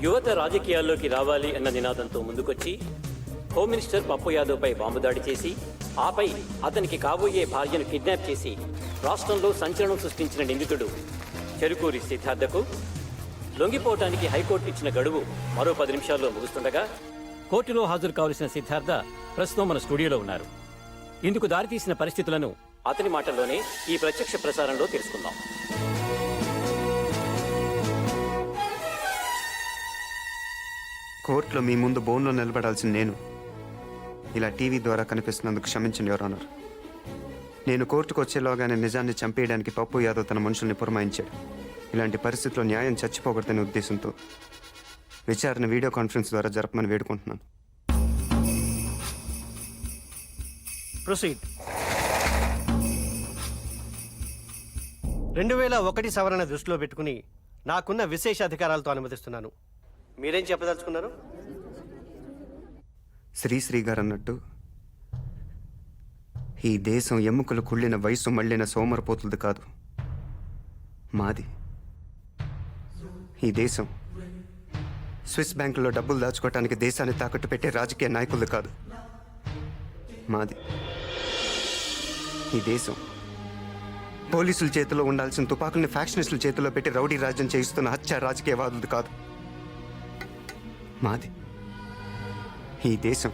యువత రాజకీయాల్లోకి రావాలి అన్న నినాదంతో ముందుకొచ్చి హోమ్ మినిస్టర్ పప్పు యాదవ్పై బాంబు దాడి చేసి ఆపై అతనికి కాబోయే భార్యను కిడ్నాప్ చేసి రాష్ట్రంలో సంచలనం సృష్టించిన నిందితుడు చెరుకూరి సిద్ధార్థకు లొంగిపోవటానికి హైకోర్టు ఇచ్చిన గడువు మరో 10 నిమిషాల్లో ముగుస్తుండగా కోర్టులో హాజరు కావలసిన సిద్ధార్థ ప్రస్తుతం మన స్టూడియోలో ఉన్నారు. ఇందుకు దారితీసిన పరిస్థితులను అతని మాటల్లోనే ఈ ప్రత్యక్ష ప్రసారంలో తెలుసుకుందాం. కోర్టులో మీ ముందు బోన్లో నిలబడాల్సిన నేను ఇలా టీవీ ద్వారా కనిపిస్తున్నందుకు క్షమించండి యువర్ ఆనర్. నేను కోర్టుకు వచ్చేలోగానే నిజాన్ని చంపేయడానికి పప్పు యాదవ్ తన మనుషుల్ని పురమాయించాడు. ఇలాంటి పరిస్థితుల్లో న్యాయం చచ్చిపోకూడదనే ఉద్దేశంతో విచారణ వీడియో కాన్ఫరెన్స్ ద్వారా జరపమని వేడుకుంటున్నాను. ప్రొసీడ్. 2001 సవరణ దృష్టిలో పెట్టుకుని నాకున్న విశేష అధికారాలతో అనుమతిస్తున్నాను. మీరేం చెప్పదలుచుకున్నారు? శ్రీశ్రీ గారు అన్నట్టు ఈ దేశం ఎముకలు కుళ్ళిన వయసు మళ్ళిన సోమరపోతులది కాదు, మాది. ఈ దేశం స్విస్ బ్యాంకులో డబ్బులు దాచుకోవటానికి దేశాన్ని తాకట్టు పెట్టే రాజకీయ నాయకులది కాదు, మాది. ఈ దేశం పోలీసుల చేతిలో ఉండాల్సిన తుపాకుల్ని ఫ్యాక్షనిస్టుల చేతిలో పెట్టి రౌడీ రాజ్యం చేయిస్తున్న హత్య రాజకీయవాదులది కాదు, మాది. ఈ దేశం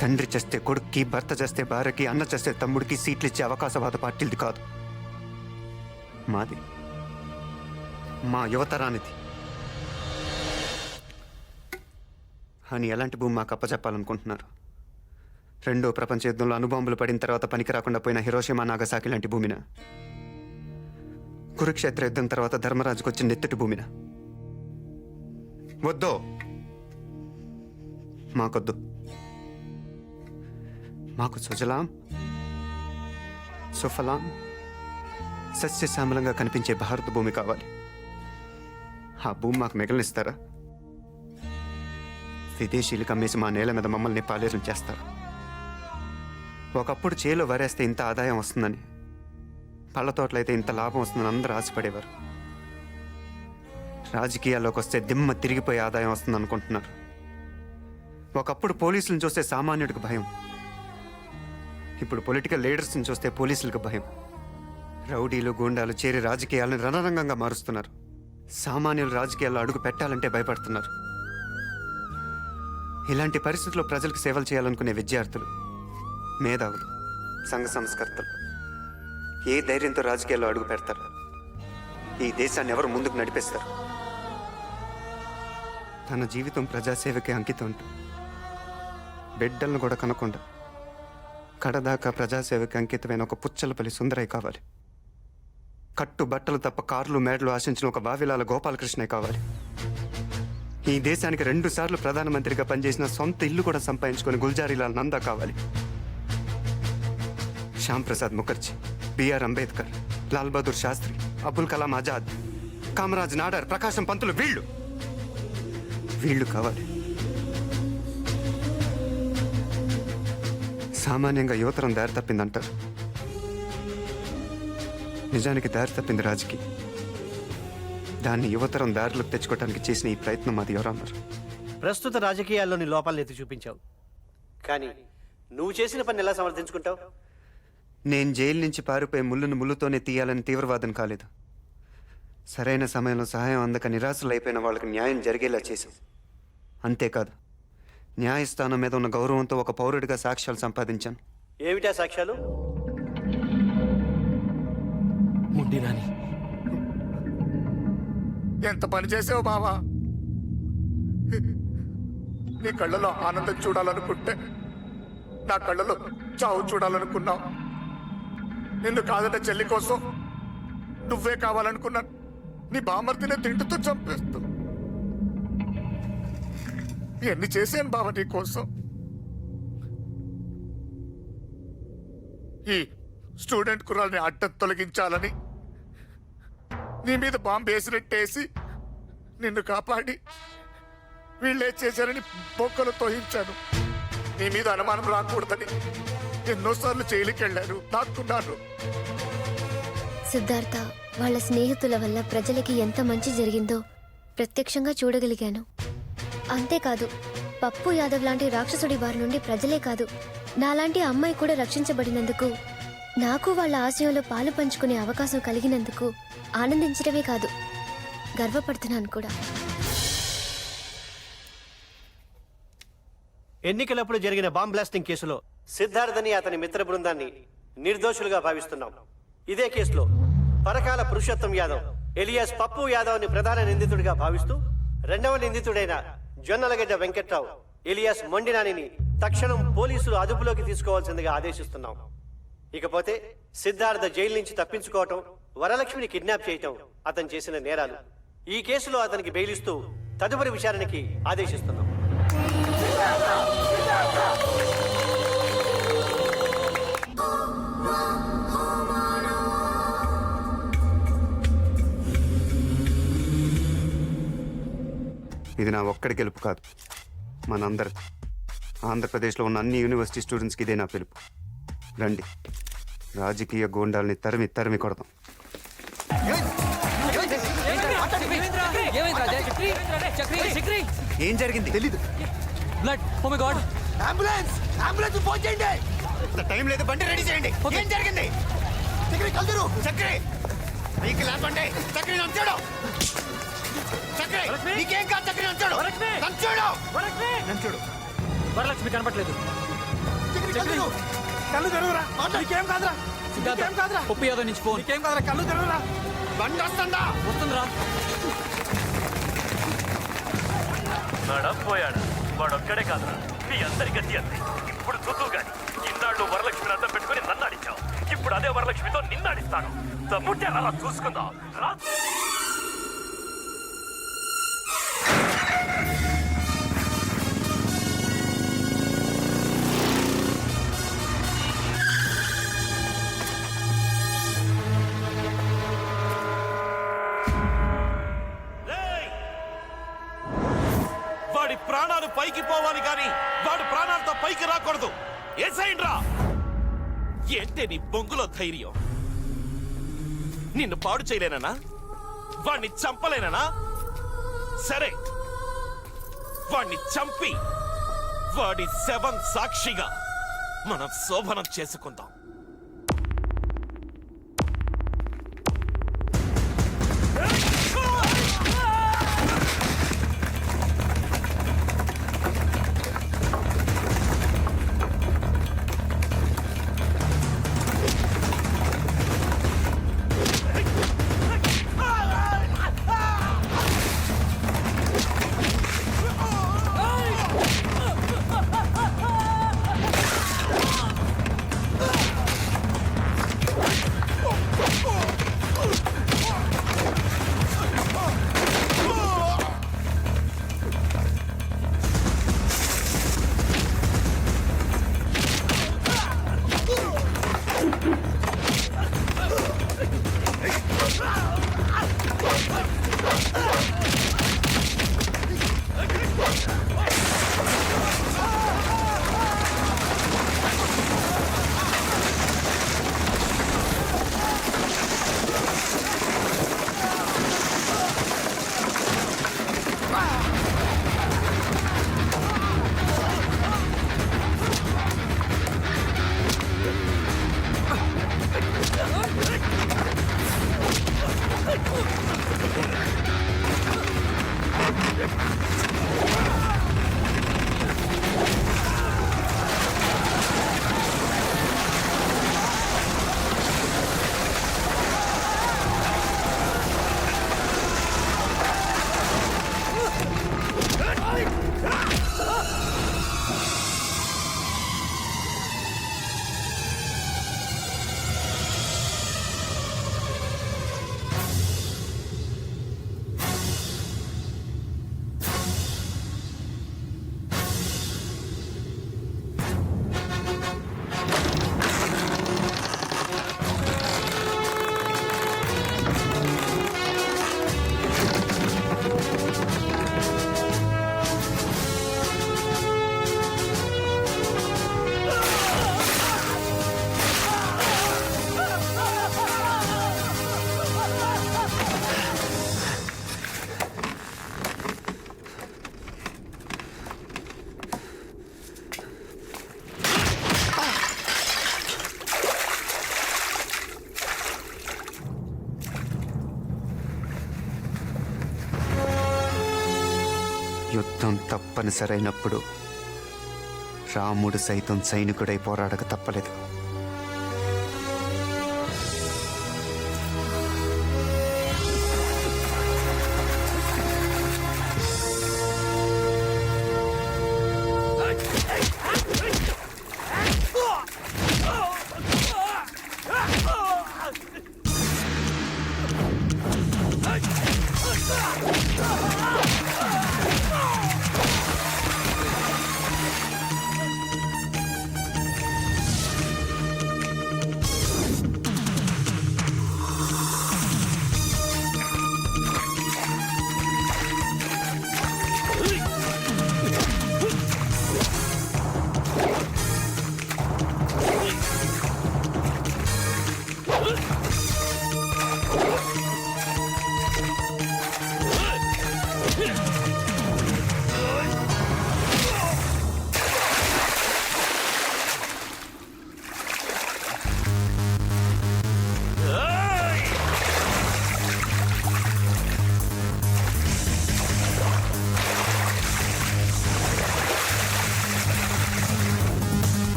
తండ్రి చేస్తే కొడుక్కి, భర్త చేస్తే భార్యకి, అన్న చేస్తే తమ్ముడికి సీట్లు ఇచ్చే అవకాశవాద పార్టీలది కాదు, మాది. మా యువతరానిది. అని ఎలాంటి భూమి మాకు అప్పచెప్పాలనుకుంటున్నారు? రెండో ప్రపంచ యుద్ధంలో అణుబాంబులు పడిన తర్వాత పనికి రాకుండా పోయిన హిరోషిమా నాగసాకి లాంటి భూమిన? కురుక్షేత్ర యుద్ధం తర్వాత ధర్మరాజుకు వచ్చిన నెత్తటి భూమిన? వద్దో, మాకొద్దు. మాకు సుజలాం సుఫలాం సస్యశ్యామలంగా కనిపించే భారత భూమి కావాలి. ఆ భూమి మాకు మిగలనిస్తారా? విదేశీయులకు అమ్మేసి మా నేల మీద మమ్మల్ని పాలేరం చేస్తారు. ఒకప్పుడు చేలో వరేస్తే ఇంత ఆదాయం వస్తుందని, పళ్ళ తోటలైతే ఇంత లాభం వస్తుందని అందరూ ఆశపడేవారు. రాజకీయాల్లోకి వస్తే దిమ్మ తిరిగిపోయే ఆదాయం వస్తుంది అనుకుంటున్నారు. ఒకప్పుడు పోలీసులను చూస్తే సామాన్యుడికి భయం, ఇప్పుడు పొలిటికల్ లీడర్స్ని చూస్తే పోలీసులకు భయం. రౌడీలు, గూండాలు చేరి రాజకీయాలను రణరంగంగా మారుస్తున్నారు. సామాన్యులు రాజకీయాల్లో అడుగు పెట్టాలంటే భయపడుతున్నారు. ఇలాంటి పరిస్థితుల్లో ప్రజలకు సేవలు చేయాలనుకునే విద్యార్థులు, మేధావులు, సంఘ సంస్కర్తలు ఏ ధైర్యంతో రాజకీయాల్లో అడుగు పెడతారు? ఈ దేశాన్ని ఎవరు ముందుకు నడిపిస్తారు? తన జీవితం ప్రజాసేవకి అంకితం అంటూ బిడ్డలను కూడా కనకుండా కడదాకా ప్రజాసేవకి అంకితమైన ఒక పుచ్చలపల్లి సుందరయ్య కావాలి. కట్టు బట్టలు తప్ప కార్లు, మేడలు ఆశించిన ఒక వావిలాల గోపాలకృష్ణయ్య కావాలి. ఈ దేశానికి 2 సార్లు ప్రధానమంత్రిగా పనిచేసిన సొంత ఇల్లు కూడా సంపాదించుకొని గుల్జారీలాల్ నందా కావాలి. శ్యామ్ ప్రసాద్ ముఖర్జీ, బిఆర్ అంబేద్కర్, లాల్ బహదూర్ శాస్త్రి, అబుల్ కలాం ఆజాద్, కామరాజ్ నాడార్, ప్రకాశం పంతులు, వీళ్ళు కావాలి. సామాన్యంగా యువతరం దారి తప్పిందంటారు. నిజానికి దారి తప్పింది రాజకీయం. దాన్ని యువతరం దారిలోకి తెచ్చుకోవడానికి చేసిన ఈ ప్రయత్నం మాది యువర్ ఆనర్. ప్రస్తుత రాజకీయాల్లోని లోపాలను ఎత్తి చూపించావు, కానీ నువ్వు చేసిన పని ఎలా సమర్థించుకుంటావు? నేను జైలు నుంచి పారిపోయి ముళ్ళును ముళ్ళుతోనే తీయాలని తీవ్రవాదం కాలేదు. సరైన సమయంలో సహాయం అందక నిరాశలు అయిపోయిన వాళ్ళకి న్యాయం జరిగేలా చేశాం. అంతేకాదు, న్యాయస్థానం మీద ఉన్న గౌరవంతో ఒక పౌరుడిగా సాక్ష్యాలు సంపాదించాను. ఏమిటా సాక్ష్యాలు? ముండిరాని ఎంత పని చేసావు బావా? నీ కళ్ళలో ఆనందం చూడాలనుకుంటే నా కళ్ళలో చావు చూడాలనుకున్నావు. నిన్ను కాదట చెల్లి కోసం నువ్వే కావాలనుకున్నాను. నీ బామర్తినే తింటుతో చంపేస్తూ ఎన్ని చేశాను బావ నీ కోసం. ఈ స్టూడెంట్ కుర్రాల్ని అడ్డం తొలగించాలని నీ మీద బాంబు వేసినట్టేసి నిన్ను కాపాడి వీళ్ళే చేశారని బొక్కలు తోహించాను. నీ మీద అనుమానం రాకూడదని ఎన్నోసార్లు జైలుకి వెళ్ళారు, దాక్కున్నాను. సిద్ధార్థ వాళ్ళ స్నేహితుల వల్ల ప్రజలకి ఎంత మంచి జరిగిందో ప్రత్యక్షంగా చూడగలిగాను. అంతేకాదు పప్పు యాదవ్ లాంటి రాక్షసుడి బారి నుండి ప్రజలే కాదు, నాలాంటి అమ్మాయి కూడా రక్షించబడినందుకు, నాకు వాళ్ళ ఆశయంలో పాలు పంచుకునే అవకాశం కలిగినందుకు ఆనందించడమే కాదు, గర్వపడుతున్నాను కూడా. ఎన్నికలప్పుడు జరిగిన బాంబ్ బ్లాస్టింగ్ కేసులో సిద్ధార్థని అతని మిత్ర బృందాన్ని నిర్దోషులుగా భావిస్తున్నాం. ఇదే కేసులో పరకాల పురుషోత్తం యాదవ్ ఎలియాస్ పప్పు యాదవ్ని ప్రధాన నిందితుడిగా భావిస్తూ రెండవ నిందితుడైన జొన్నలగడ్డ వెంకట్రావు ఎలియాస్ మొండినానిని తక్షణం పోలీసులు అదుపులోకి తీసుకోవాల్సిందిగా ఆదేశిస్తున్నాం. ఇకపోతే సిద్ధార్థ జైలు నుంచి తప్పించుకోవటం, వరలక్ష్మిని కిడ్నాప్ చేయటం అతను చేసిన నేరాలు. ఈ కేసులో అతనికి బెయిలిస్తూ తదుపరి విచారణకి ఆదేశిస్తున్నాం. ఇది నా ఒక్కడి గెలుపు కాదు, మనందరి ఆంధ్రప్రదేశ్లో ఉన్న అన్ని యూనివర్సిటీ స్టూడెంట్స్కి ఇదే నా పిలుపు. రండి, రాజకీయ గోండాల్ని తరిమి తరిమి కొడదాం. ఏం జరిగింది తెలీదు. Blood, oh my god. Ambulance ambulance phone చేయండి. టైం లేదు, బండి రెడీ చేయండి. ఏం జరిగింది? చక్రి కల్దురు చక్రి వెహికల్ ఆపండి. చక్రి నంచాడు. చక్రి నీకేం కాదు. చక్రి నంచాడు. నంచాడు. నంచాడు. వరలక్ష్మి కనపట్లేదు. చక్రి కల్దురు కళ్ళు తెరవరా. నీకేం కాదురా. నీకేం కాదురా. పప్పు యాదవ్ నుంచి ఫోన్. నీకేం కాదురా. కళ్ళు తెరవరా. బండి వస్తుందా? వస్తుందిరా. పోయాడు వాడొక్కడే కాదురా, మీ అందరి గతి అంతే. ఇప్పుడు చూద్దు గాని, ఇన్నాళ్ళు వరలక్ష్మిని అర్థం పెట్టుకుని నన్ను ఆడించావు, ఇప్పుడు అదే వరలక్ష్మితో నిన్నాడిస్తాను. తమ్ముంటే అలా చూసుకుందా రా. వాడి ప్రాణాలు పైకి పోవాలి కానీ వాడు ప్రాణాలతో పైకి రాకూడదు. ఏసైండ్రా. ఏంటే నీ బొంగులో ధైర్యం? నిన్ను పాడు చేయలేనా? వాణ్ణి చంపలేనా? సరే, వాణ్ణి చంపి వాడి శవం సాక్షిగా మనం శోభనం చేసుకుందాం. యుద్ధం తప్పనిసరైనప్పుడు రాముడు సైతం సైనికుడై పోరాడక తప్పలేదు.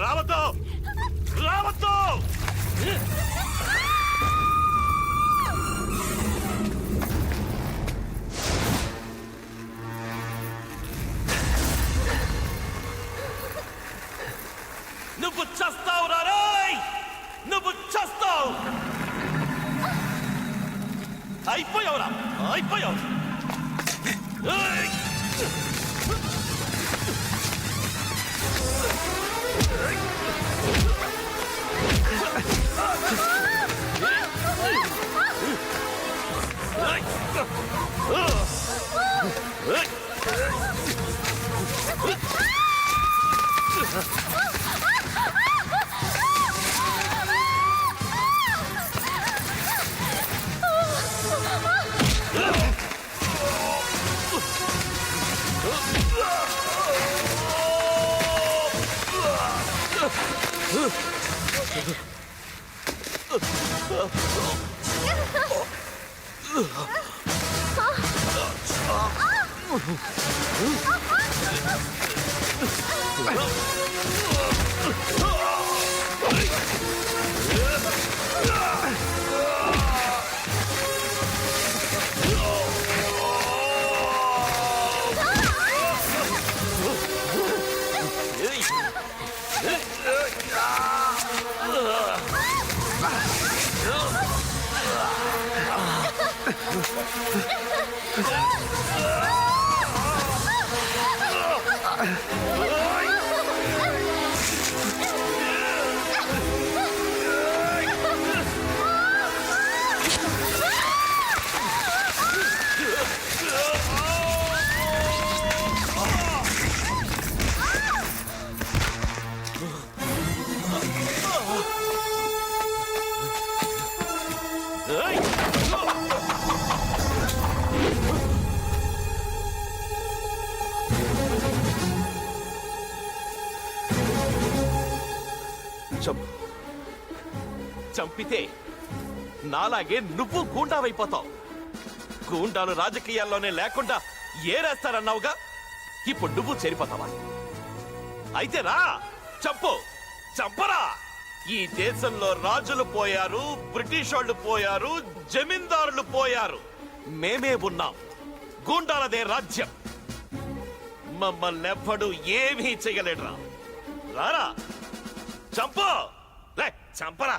రావద్దు రావద్దు. నువ్వు చస్తావు రాయ్, నువ్వు చస్తావు. అయిపోయావురా, అయిపోయావు. చంపితే నాలాగే నువ్వు గూండావైపోతావు. గూండాలు రాజకీయాల్లోనే లేకుండా ఏరేస్తారన్నావుగా, ఇప్పుడు నువ్వు చేరిపోతావా? అయితేనా చెప్పు, చంపరా. ఈ దేశంలో రాజులు పోయారు, బ్రిటిష్ వాళ్ళు పోయారు, జమీందారులు పోయారు, మేమే ఉన్నాం. గూండాలదే రాజ్యం. మమ్మల్ని ఎవ్వడు ఏమీ చెయ్యలేడురా. రారా, చంపు, లే చంపరా.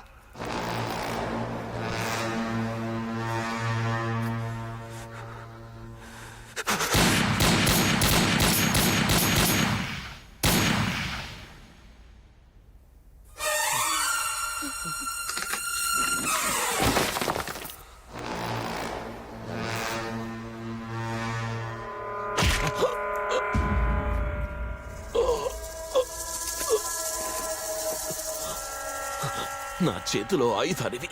నా చేతిలో ఆయుధానిది,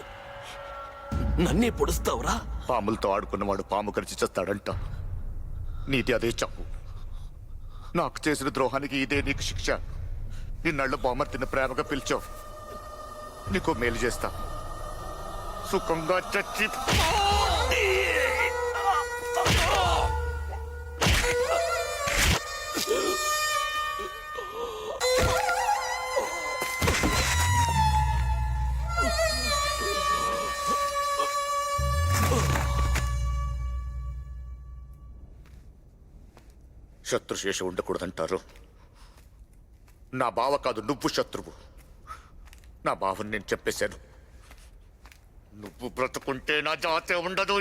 నన్నే పొడుస్తావురా? పాములతో ఆడుకున్నవాడు పాము కరిచి చేస్తాడంట. నీది అదే చెప్పు. నాకు చేసిన ద్రోహానికి ఇదే నీకు శిక్ష. ఇన్నాళ్ళు బామర్తిని ప్రేమగా పిలిచావు. నీకు మేలు చేస్తా. సుఖంగా చచ్చి శత్రుశేషం ఉండకూడదంటారు. నా బావ కాదు, నువ్వు శత్రువు. నా బావని నేను చెప్పేశాను. నువ్వు బ్రతుకుంటే నా జాతే ఉండదు.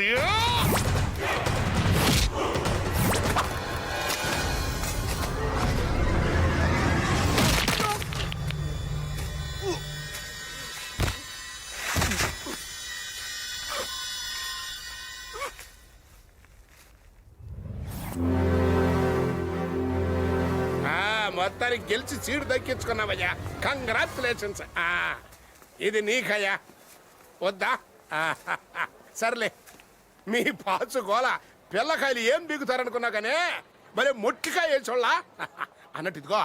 మొత్తానికి గెలిచి సీటు దక్కించుకున్నావయ్యా. కంగ్రాచులేషన్స్. ఇది నీకయ్యా. వద్దా? సర్లే, మీ పాచు గోల పిల్లకాయలు ఏం బీగుతారనుకున్నా కానీ మరి మొట్టికాయ వేసోళ్ళ అన్నట్టు ఇదిగో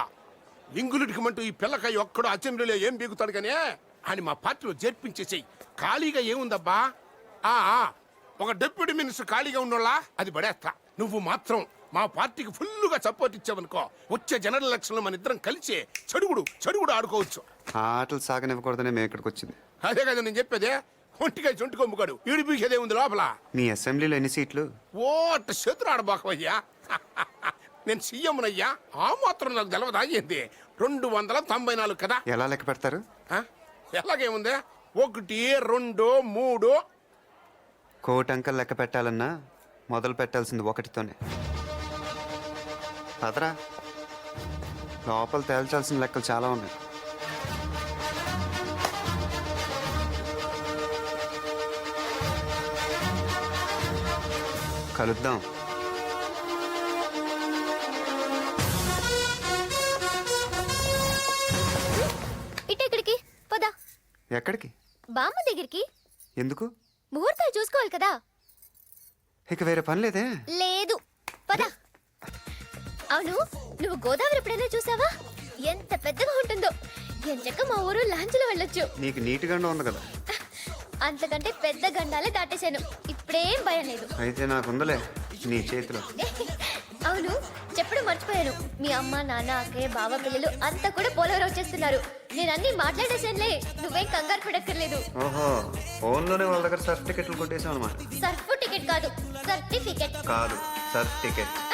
లింగులుడికిమంటూ ఈ పిల్లకాయ ఒక్కడు అసెంబ్లీలో ఏం బీగుతాడు కానీ అని మా పార్టీలో చేర్పించేసేయి. ఖాళీగా ఏముందబ్బా? ఒక డిప్యూటీ మినిస్టర్ ఖాళీగా ఉన్నోళ్ళ అది పడేస్తా. నువ్వు మాత్రం మా పార్టీకి ఫుల్లుగా సపోర్ట్ ఇచ్చావనుకో, వచ్చే జనరల్ ఎలక్షన్ లో మన ఇద్దరం కలిసి చెడుగుడు ఆడుకోవచ్చు. ఆ ఆటలు సాగనివ్వకూడదనే మేము ఇక్కడికి వచ్చింది. అదే కదా నేను చెప్పేదే. ఒంటికాయ చొంటి కొమ్ముగాడు ఈడిపీసేదే ఉంది లోపల. మీ అసెంబ్లీలో ఎన్ని సీట్లు? ఓ అట్ట చేతులు ఆడబాకవయ్యా. నేను సీఎంనయ్యా. ఆ మాత్రం నాకు తెలవదా ఏంది? 294 కదా. ఎలా లెక్క పెడతారు? ఎలాగేముంది? 1 2 3. కోటి అంకల్ లెక్క పెట్టాలన్నా మొదలు పెట్టాల్సింది 1తోనే. అదరా లోపల తేల్చాల్సిన లెక్కలు చాలా ఉన్నాయి. కలుద్దాం. ఇటెక్కడికి పదా? ఎక్కడికి? బామ్మ దగ్గరికి. ఎందుకు? ముహూర్తాలు చూసుకోవాలి కదా. ఇక వేరే పని లేదే? లేదు, పద. అవును, నువ్వు గోదావరి ఎప్పుడైనా చూసావా? ఎంత పెద్దగా ఉంటుందో. ఎంచక్క మా ఊరు లాంచ్లో వెళ్ళొచ్చు. నీకు నీట్గానే ఉంది కదా. అంతకంటే పెద్ద గండాలే దాటేశాను. ఇప్పుడేం భయం లేదు. అయితే నాకుందలే నీ చేతిలో. అవును, చెప్పడం మర్చిపోయాను. మీ అమ్మ, నాన్న, అక్కయ్య, బావ పిల్లలు అంతా కూడా పోలవరం వచ్చేస్తున్నారు. నేను అన్ని మాట్లాడేసానులే, నువ్వేం కంగారు పడక్కర్లేదు. ఓహో, ఫోన్లోనే వాళ్ళ దగ్గర సర్టిఫికెట్లు కొట్టేసాం అనమాట. సర్ఫ్ టికెట్ కాదు, సర్టిఫికెట్. కాదు, సర్టిఫికెట్.